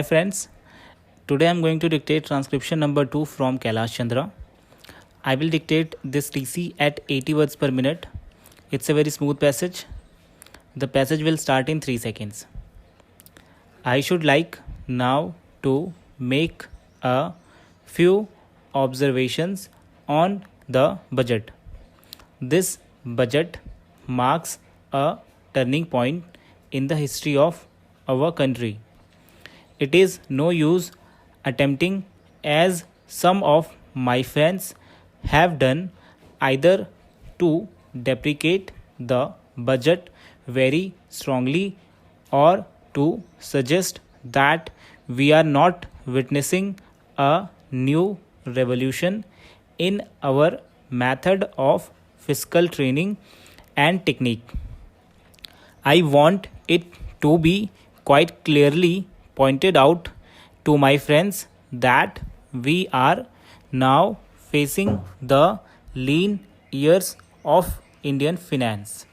Hi friends, today I'm going to dictate transcription number 2 from Kailash Chandra. I will dictate this TC at 80 words per minute. It's a very smooth passage. The passage will start in 3 seconds. I should like now to make a few observations on the budget. This budget marks a turning point in the history of our country. It is no use attempting, as some of my friends have done, either to deprecate the budget very strongly or to suggest that we are not witnessing a new revolution in our method of fiscal training and technique. I want it to be quite clearly pointed out to my friends that we are now facing the lean years of Indian finance.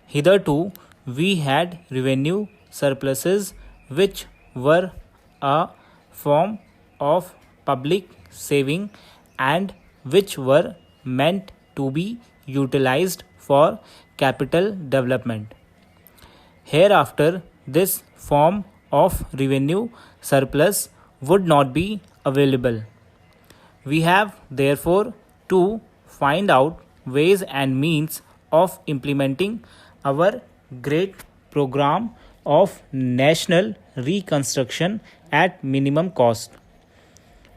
Hitherto, we had revenue surpluses which were a form of public saving and which were meant to be utilized for capital development. Hereafter, this form of revenue surplus would not be available. We have therefore to find out ways and means of implementing our great program of national reconstruction at minimum cost.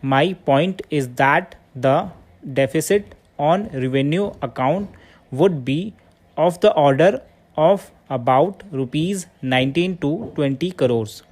My point is that the deficit on revenue account would be of the order of about rupees 19 to 20 crores.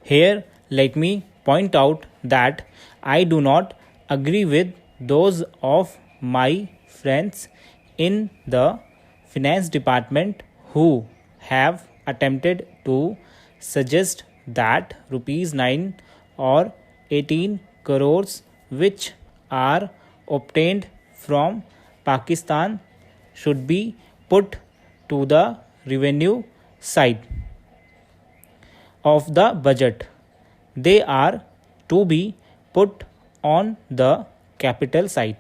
Here, let me point out that I do not agree with those of my friends in the finance department who have attempted to suggest that rupees 9 or 18 crores which are obtained from Pakistan should be put to the revenue side of the budget. They are to be put on the capital side.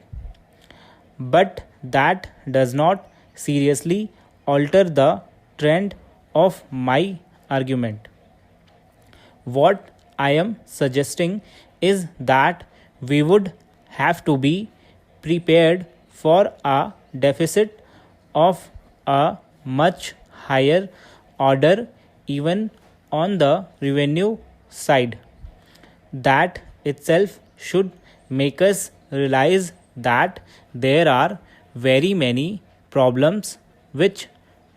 But that does not seriously alter the trend of my argument. What I am suggesting is that we would have to be prepared for a deficit of a much higher order even on the revenue side. That itself should make us realize that there are very many problems which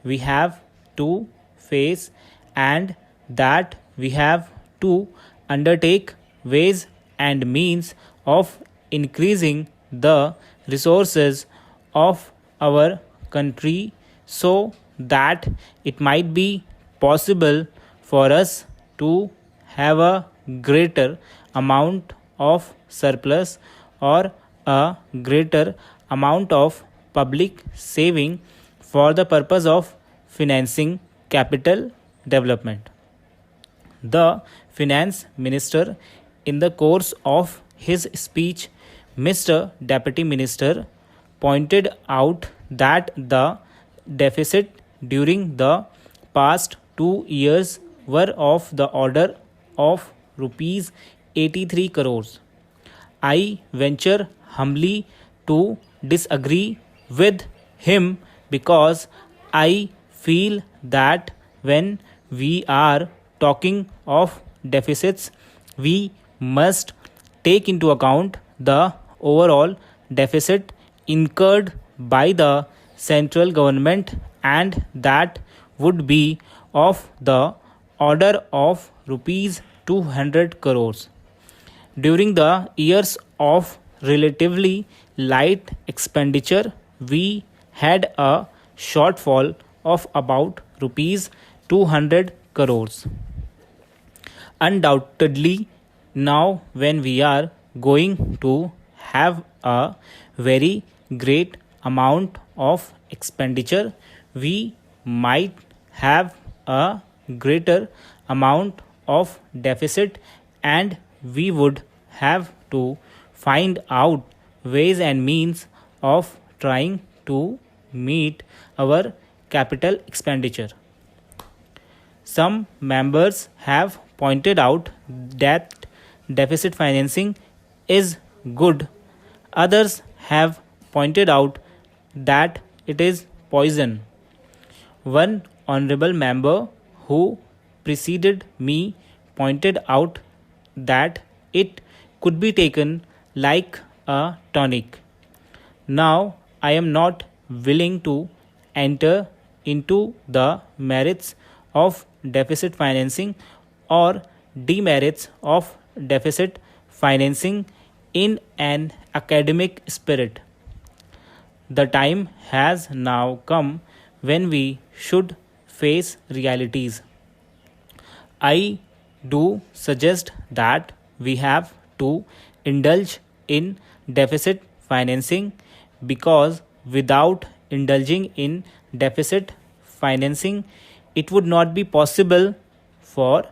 we have to face and that we have to undertake ways and means of increasing the resources of our country so that it might be possible for us to have a greater amount of surplus or a greater amount of public saving for the purpose of financing capital development. The finance minister, in the course of his speech, Mr. Deputy Minister, pointed out that the deficit during the past 2 years were of the order of rupees 83 crores. I venture humbly to disagree with him because I feel that when we are talking of deficits, we must take into account the overall deficit incurred by the central government, and that would be of the order of rupees 200 crores. During the years of relatively light expenditure, we had a shortfall of about rupees 200 crores. Undoubtedly, now when we are going to have a very great amount of expenditure, we might have a greater amount of deficit, and we would have to find out ways and means of trying to meet our capital expenditure. Some members have pointed out that deficit financing is good. Others have pointed out that it is poison. One honorable member who preceded me pointed out that it could be taken like a tonic. Now, I am not willing to enter into the merits of deficit financing or demerits of deficit financing in an academic spirit. The time has now come when we should face realities. I do suggest that we have to indulge in deficit financing, because without indulging in deficit financing, it would not be possible for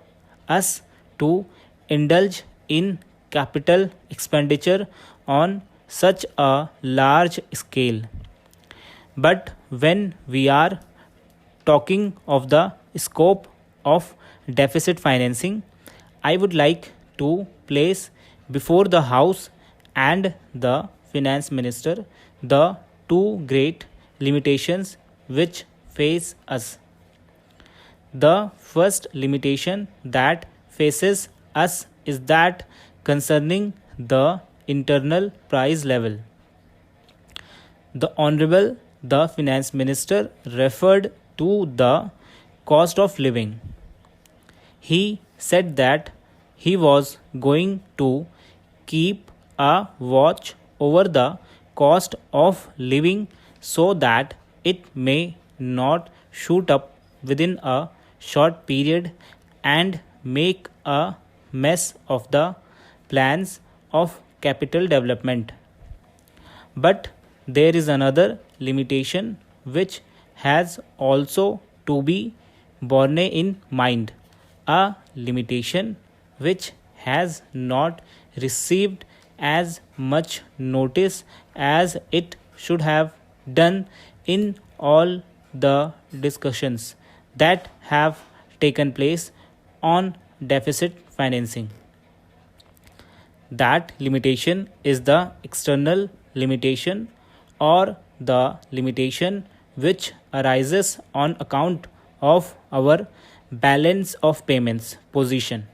us to indulge in capital expenditure on such a large scale. But when we are talking of the scope of deficit financing, I would like to place before the House and the Finance Minister the two great limitations which face us. The first limitation that faces us is that concerning the internal price level. The Honorable the Finance Minister referred to the cost of living. He said that he was going to keep a watch over the cost of living so that it may not shoot up within a short period and make a mess of the plans of capital development. But there is another limitation which has also to be borne in mind, a limitation which has not received as much notice as it should have done in all the discussions that have taken place on deficit financing. That limitation is the external limitation, or the limitation which arises on account of our balance of payments position.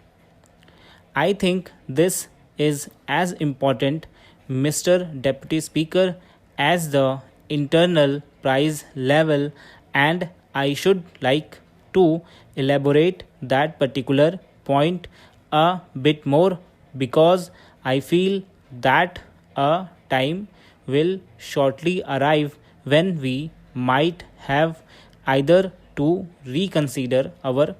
I think this is as important, Mr. Deputy Speaker, as the internal price level, and I should like to elaborate that particular point a bit more, because I feel that a time will shortly arrive when we might have either to reconsider our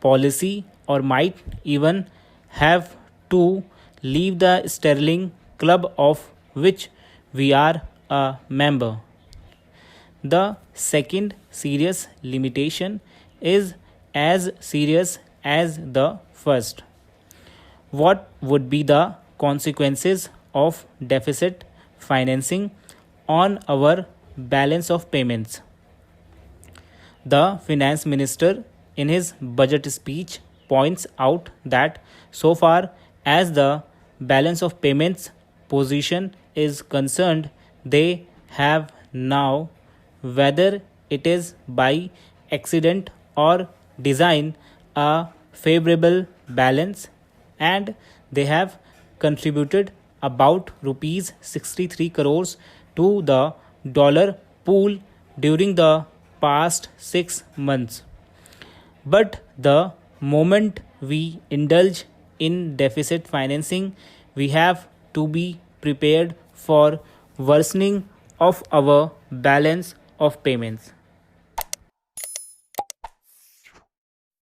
policy or might even have to leave the sterling club of which we are a member. The second serious limitation is as serious as the first. What would be the consequences of deficit financing on our balance of payments? The Finance Minister, in his budget speech, points out that so far as the balance of payments position is concerned, they have now, whether it is by accident or design, a favorable balance, and they have contributed about rupees 63 crores to the dollar pool during the past 6 months. But the moment we indulge in deficit financing, we have to be prepared for worsening of our balance of payments.